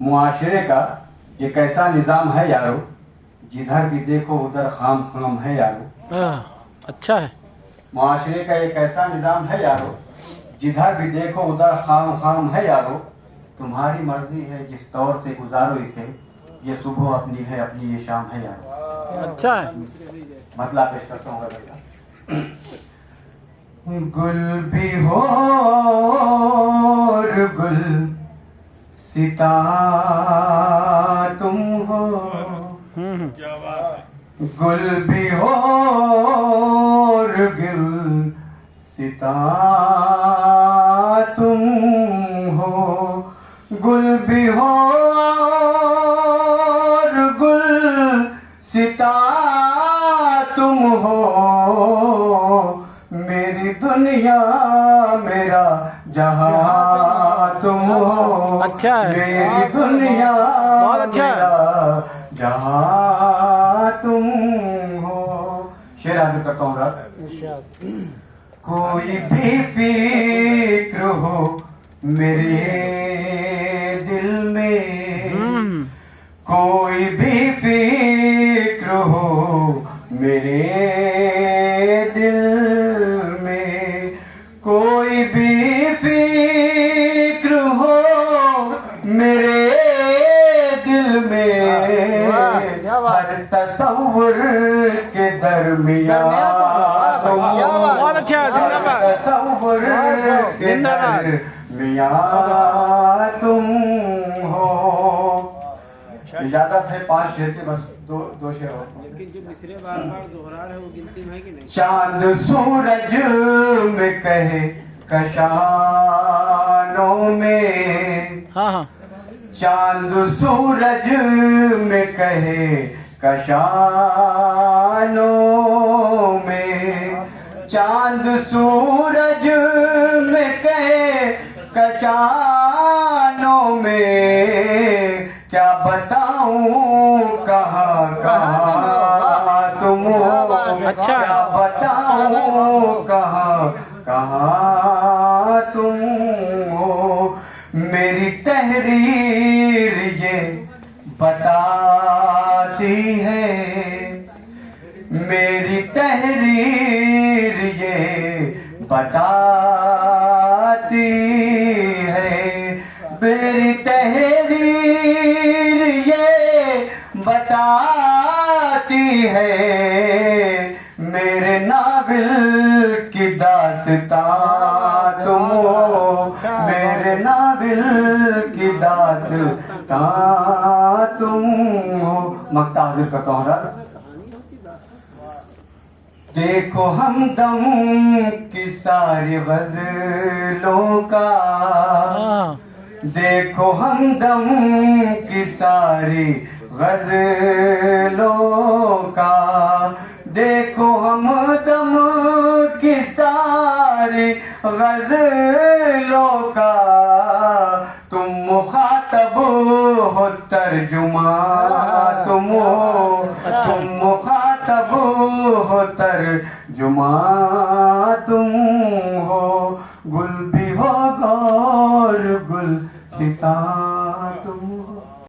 मुआशरे का ये कैसा निज़ाम है यारो, जिधर भी देखो उधर खाम खाम है यारो। अच्छा है। मुआशरे का ये कैसा निज़ाम है यारो, जिधर भी देखो उधर खाम खाम है यारो। तुम्हारी मर्जी है जिस दौर से गुजारो इसे, ये सुबह अपनी है अपनी ये शाम है यारो। अच्छा है। मतलब पेश करता हूँ बेटा। गुल भी हो और गुल सिता तुम हो, गुल भी हो और गुल सिता तुम हो, गुल भी हो और गुल सिता तुम हो। मेरी दुनिया मेरा जहां तुम हो। अच्छा है। मेरी दुनिया बहुत अच्छा है। मेरा जहां तुम हो। शेर आदि करता हूँ रात। कोई भी फिक्र हो मेरे दिल में, कोई भी फिक्र हो मेरे दिल में, कोई भी फिक्र हो मेरे दिल में, हर तसव्वुर के दरमियान तुम हो। बहुत अच्छा है। जिंदाबाद। तसव्वुर के जिंदाबाद। दरमियान तुम हो। इजाजत है 5 शेर के, बस दो शेर और। लेकिन जो मिसरे बार बार दोहरा रहे वो गिनती में है कि नहीं? चांद सूरज में कहे कशानों में, हाँ हाँ। चांद सूरज में कहे कशानों में, चांद सूरज में कहे कशानों में, क्या बताऊं कहाँ कहाँ तुम हो। अच्छा। क्या बताऊं कहाँ कहाँ तुम हो। मेरी तहरीर ये बताती है, मेरी तहरीर ये बताती है, मेरी तहरीर ये बताती है। मेरे नाविल की दास्तां तुम हो, मेरे नाविल की दास्तां तुम हो। मक्ता हाजिर करता हूँ रात। देखो हमदम की सारी गजलों का, देखो हमदम की सारी गजलों का, देखो हमदम की सारी गजलों का। तुम मुखातब हो तर्जुमा तुम हो, तुम मुखातब हो तर्जुमा तुम हो। गुल भी हो और गुल सिता